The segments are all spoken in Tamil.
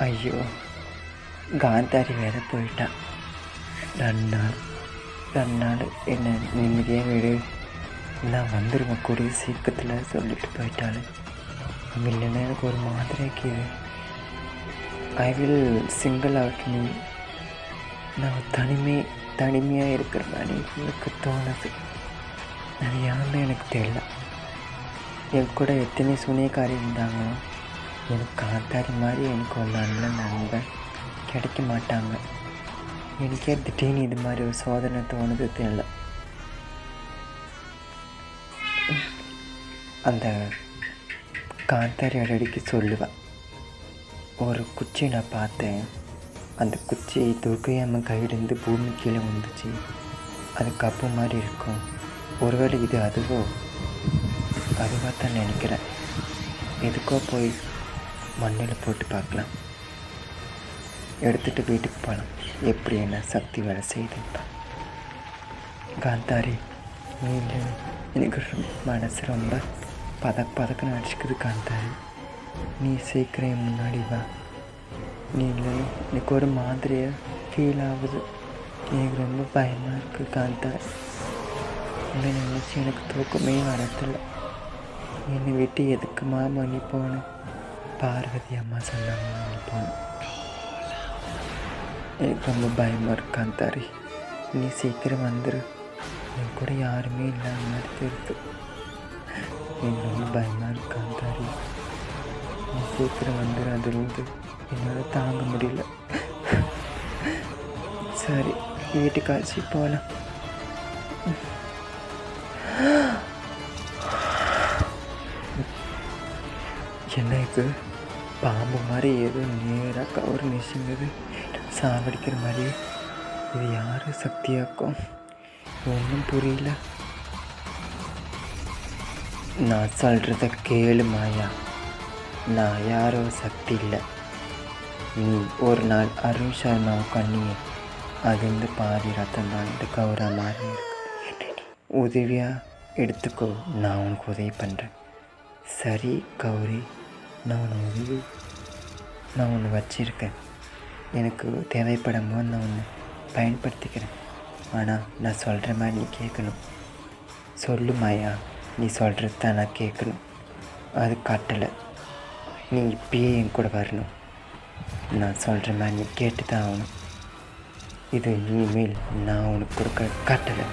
ஐயோ! காந்தாரி வேற போயிட்டா. 2 நாள் 2 நாள் என்ன நிம்மதியாக விடு, நான் வந்துடுவேன் கூடிய சீக்கிரத்தில் சொல்லிட்டு போயிட்டாள். இல்லைன்னா எனக்கு ஒரு மாதிரி இருக்குது. I will single out me. நான் தனிமையாக இருக்கிற மாதிரி எனக்கு தோணுது. அது யாருன்னு எனக்கு தெரியல. என் கூட எத்தனை சூனியக்காரி இருந்தாங்களோ, எனக்கு காத்தாரி மாதிரி எனக்கு ஒரு நல்ல நண்பன் கிடைக்க மாட்டாங்க. எனக்கே திடீர்னு இது மாதிரி ஒரு சோதனை தோணுது தெரியல. அந்த காந்தாரி அடிக்கடி சொல்லுவேன், ஒரு குச்சி நான் பார்த்தேன், அந்த குச்சி துர்க்கையம்மன் கையிலேருந்து பூமி கீழே வந்துச்சு, அது கப்பு மாதிரி இருக்கும். ஒருவேளை இது அதுவாக தான் நினைக்கிறேன். எதுக்கோ போய் மண்ணில் போட்டு பார்க்கலாம், எடுத்துகிட்டு வீட்டுக்கு போகலாம். எப்படி என்ன சக்தி வேலை செய்துப்பா. காந்தாரி நீ இல்லை, எனக்கு மனசு ரொம்ப பதக்குன்னு அடிச்சுக்குது. காந்தாரி நீ சீக்கிரம் முன்னாடி வா. நீ இல்லை, எனக்கு ஒரு மாதிரியாக ஃபீல் ஆகுது. எனக்கு ரொம்ப பயமாக இருக்குது காந்தாரி. உன்னை நினச்சி எனக்கு தூக்கமே வரதில்லை. என்னை விட்டு எதுக்குமா மணி போகணும்? பார்வதி அம்மா சொன்னாங்க மணி போகணும். எனக்கு ரொம்ப பயமாக இருக்கு காந்தாரி. நீ சீக்கிரம் வந்துடு. என் கூட யாருமே இல்லாத மாதிரி தெரியுது. எனக்கு ரொம்ப பயமாக இருக்கு காந்தாரி. நீ சீக்கிரம் வந்துடு. அதுலேருந்து என்னால் தாங்க முடியல. சரி, வீட்டுக்காச்சு போகலாம். என்ன இது? பாம்பு மாதிரி ஏதோ நேராக கவர் நிற்குது, சாவடிக்கிற மாதிரி. இது யார் சக்தியாக்கும்? ஒன்றும் புரியல. நான் சொல்கிறத கேளு மாயா. நான் யாரோ சக்தி இல்லை. நீ ஒரு நாள் அருண் சர்மா கண்ணியே, அது வந்து பாதி ரத்தம் தான் இந்த கௌரா மாதிரி இருக்கு. உதவியாக எடுத்துக்கோ, நான் உனக்கு உதவி பண்ணுறேன். சரி கௌரி, நான் ஒன்று வச்சுருக்கேன். எனக்கு தேவைப்படும் போது நான் ஒன்று பயன்படுத்திக்கிறேன். ஆனால் நான் சொல்கிற மாதிரி நீ கேட்கணும். சொல்லு மாயா, நீ சொல்கிறது தான் நான் கேட்கணும். அது காட்டலை. நீ இப்பயே என் கூட வரணும். நான் சொல்கிற மாதிரி நீ கேட்டு தான் ஆகணும். இது இனிமேல் நான் உனக்கு கொடுக்க காட்டலை.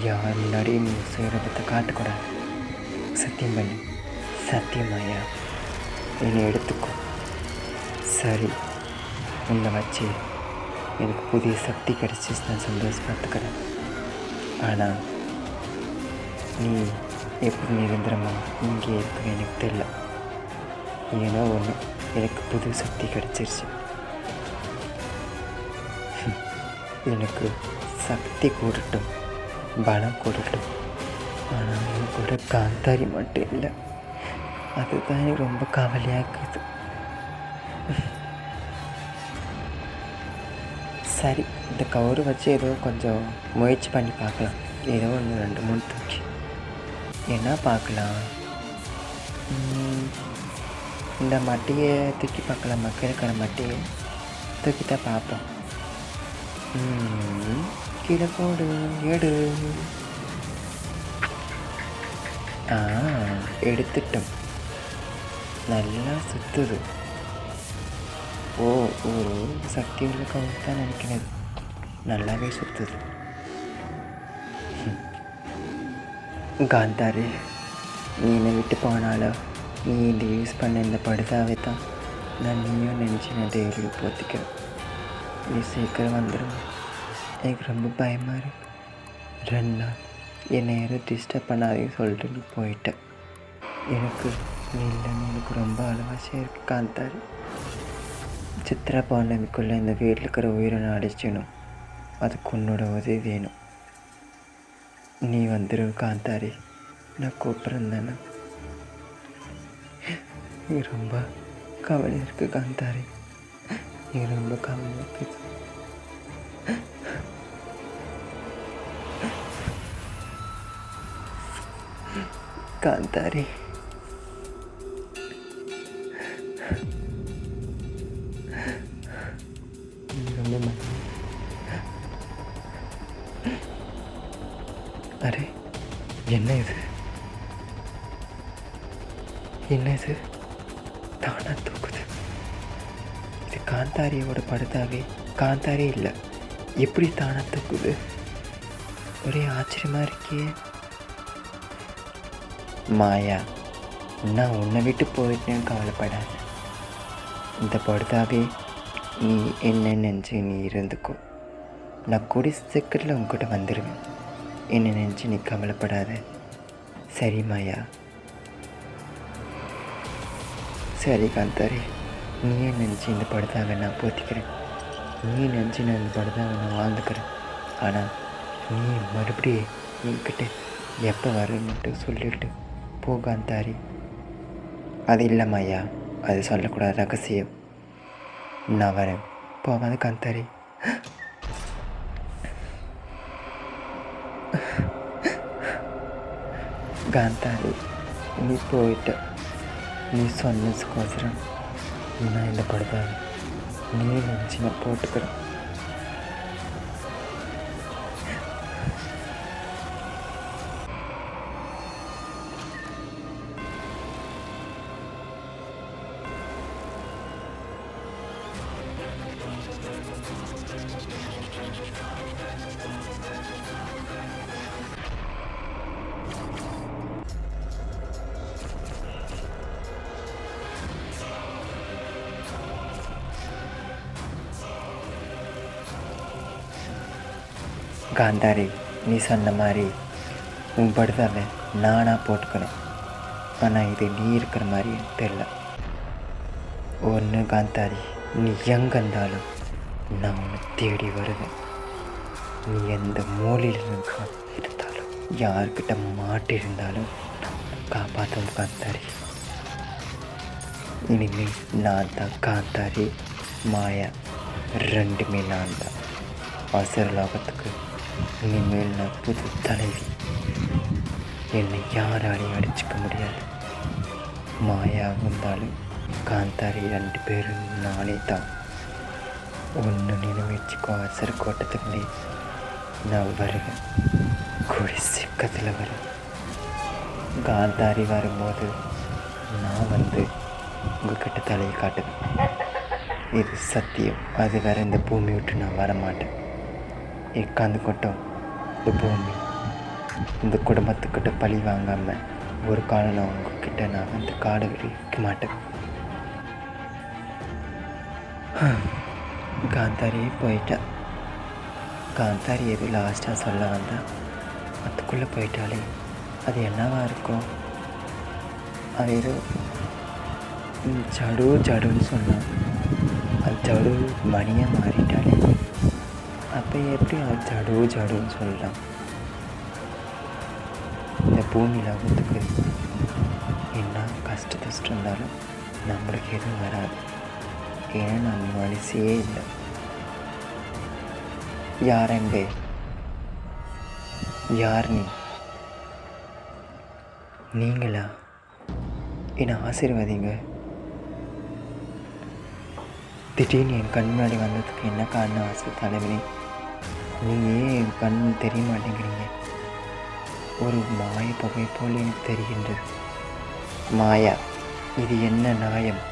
யார் முன்னாடி நீ சுயரூபத்தை காட்டக்கூடாது. சத்தியம் பண்ணு. சத்தியமாயா, என்னை எடுத்துக்கோ. சரி, உன்னை வச்சு எனக்கு புதிய சக்தி கிடச்சிச்சு, நான் சந்தோஷப்பட்டுக்கிறேன். ஆனால் நீ எப்படி நிரந்தரமா இங்கே இருக்க எனக்கு தெரியல. ஏன்னா ஒன்று, எனக்கு புது சக்தி கிடச்சிருச்சு. எனக்கு சக்தி கூடட்டும், பலம் கூடட்டும். ஆனால் என் கூட காந்தாரி மட்டும் இல்லை. அதுதான் எனக்கு ரொம்ப கவலையாக இருக்குது. சரி, இந்த கவுரு வச்சு ஏதோ கொஞ்சம் முயற்சி பண்ணி பார்க்கலாம். ஏதோ ஒன்று 2-3 தூக்கி என்ன பார்க்கலாம். இந்த மட்டியை தூக்கி பார்க்கலாம். மக்களுக்கான மட்டியை தூக்கி தான் பார்ப்போம். கீழே போடு, எடு. எடுத்துட்டோம். நல்லா சுற்றுது. ஒரு சக்தி உள்ள கவுரு தான் நினைக்கிறது. நல்லாவே சுற்றுது. காந்தாரி, நீ என்னை விட்டு போனாலும் நீ இந்த யூஸ் பண்ண இந்த படுதாவே தான் நான் நீயும் நினச்சி நான் டெய்லி போத்திக்கிறேன். நீ சீக்கிரம் வந்துடும். எனக்கு ரொம்ப பயமாக இருக்கு. 2 நாள் என்னை யாரும் டிஸ்டர்ப் பண்ணாதையும் சொல்லிட்டு நீ போயிட்ட. எனக்கு நீ இல்லைன்னு எனக்கு ரொம்ப அலவாசியாக இருக்குது காந்தாரி. சித்ரா பௌர்ணமிக்குள்ளே இந்த வீட்டில் இருக்கிற உயிரை நான் அடிச்சிடணும். அதுக்கு உன்னோட உதவி வேணும். நீ வந்துடு காந்தாரி. நான் கூப்பிட்றேன் தானே. நீ ரொம்ப கவலை இருக்குது காந்தாரி. நீ ரொம்ப கவலை இருக்குது. காந்தாரி, என்ன இது? என்ன இது? தானா தூக்குது. இது காந்தாரியோட படுத்தாவே காந்தாரே இல்லை, எப்படி தானா தூக்குது? ஒரே ஆச்சரியமாக இருக்கே. மாயா, நான் உன்னை விட்டு போயிட்டேன்னு கவலைப்படாத. இந்த படுத்தாவே நீ என்ன நினச்சி நீ இருந்துக்கோ. நான் கூடிய சீக்கிரத்தில் உங்ககிட்ட வந்துடுவேன். என்ன நினச்சி நீ கவலைப்படாத. சரி மாயா? சரி காந்தாரி, நீயே நினச்சி இந்த படுத்தாவை நான் போத்திக்கிறேன். நீயே நினச்சி நான் இந்த படுத்தாவை நான் வாழ்ந்துக்கிறேன். ஆனால் நீ மறுபடியும் என்கிட்ட எப்போ வரணுன்ட்டு சொல்லிவிட்டு போ காந்தாரி. அது இல்லை மாயா, அது சொல்லக்கூடாது, ரகசியம். நான் வரேன், போகாத காந்தாரி. காந்தாரி, நீ போயிட்ட. நீ சொன்னதுக்கோசரம் நான் இந்த படுத்தாவை நீ நினச்சி நான் போட்டுக்கிறேன். காந்தாரி, நீ சொன்ன மாதிரி உன் படுதாவை நானாக போட்டுக்கணும். ஆனால் இது நீ இருக்கிற மாதிரி எனக்கு தெரியல. ஒன்று காந்தாரி, நீ எங்கே இருந்தாலும் நான் உன்னை தேடி வருவேன். நீ எந்த மூலையில் இருந்தாலும் யார்கிட்ட மாட்டிருந்தாலும் காப்பாற்றும் காந்தாரி. இனிமேல் நான் தான் காந்தாரி, மாயா ரெண்டுமே நான் தான். அசுரலோகத்துக்கு இனிமேல் நான் புது தலைவி. என்னை யாராலையும் அடிச்சுக்க முடியாது. மாயா இருந்தாலும் காந்தாரி ரெண்டு பேரும் நானே தான். ஒன்று நினைவச்சுக்கோ, அசுர கோட்டத்துக்குள்ளே நான் வருவேன். கூடி சிக்கத்தில் வரேன். காந்தாரி வரும்போது நான் வந்து உங்ககிட்ட தலையை காட்டுவேன். இது சத்தியம். அது வேற இந்த பூமி விட்டு நான் வரமாட்டேன். உட்காந்து கொட்டும் இந்த பூமி இந்த குடும்பத்துக்கிட்ட பழி வாங்காமல் ஒரு காலம் நான் உங்ககிட்ட நான் வந்து காடை விரிக்க மாட்டேன். காந்தாரியே போயிட்டா. காந்தாரி எது லாஸ்ட்டாக சொல்ல வந்தா அதுக்குள்ளே போயிட்டாலே அது என்னவா இருக்கும்? அது ஏதோ ஜடு ஜடுன்னு சொன்னான். அது ஜடு மணியாக மாறிட்டாலே அப்போ எப்படி அவன் ஜடு ஜடுன்னு சொல்லலாம்? இந்த பூமியில் ஆகிறதுக்கு என்ன கஷ்டம் இருந்தாலும் நம்மளுக்கு எதுவும் வராது. ஏன்னா நம்ம மனசே இல்லை. யாரங்க? யார் நீ? நீங்களா? என்னை ஆசீர்வதிங்க. திடீர்னு என் கண் முன்னாடி வந்ததுக்கு என்ன காரணம்? ஆசை தலைவனே, நீங்கள் ஏன் என் கண் தெரிய மாட்டேங்கிறீங்க? ஒரு மாய புகை போல் எனக்கு தெரிகின்றது. மாயா, இது என்ன நியாயம்?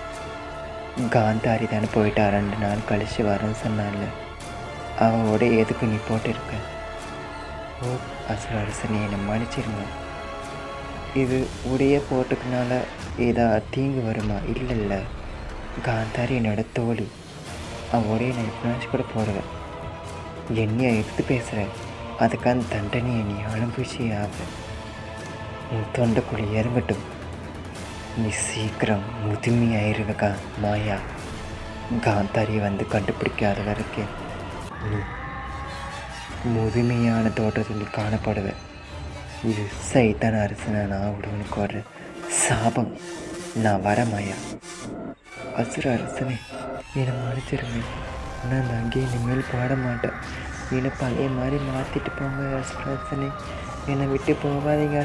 காந்தாரி தானே போயிட்டா, 2 நாள் கழித்து வரேன்னு சொன்னால. அவளோட எதுக்கு நீ போட்டிருக்க? ஓ அசுர அரசனே, என்னை மன்னிச்சிருங்க. இது உடைய போட்டுக்கனால ஏதா தீங்கு வருமா? இல்லை, காந்தாரி என்னோட தோழி. அவளோடைய நான் எப்பனாச்சும் கூட போடுவேன். என்னையை எடுத்து பேசுகிறேன். அதுக்கான தண்டனையை நீ அனுபவிச்சே ஆக. உன் தொண்டைக்குள்ளே இறங்கட்டும். நீ சீக்கிரம் முதுமையாயிருவக்கா மாயா. காந்தாரியை வந்து கண்டுபிடிக்காத வரைக்கும் நீ முதுமையான தோற்றத்தில் காணப்படுவேன். இது சைத்தான் அரசனை நான் உடனுக்கு வர்ற சாபம். நான் வர மாயா. அசுர அரசனே, என்னை மன்னிச்சிருங்க. நான் அந்த அங்கேயே இனிமேல் பாட மாட்டேன். என்னை பழைய மாதிரி மாற்றிட்டு போங்க அசுர அரசனே. என்னை விட்டு போகாதீங்க.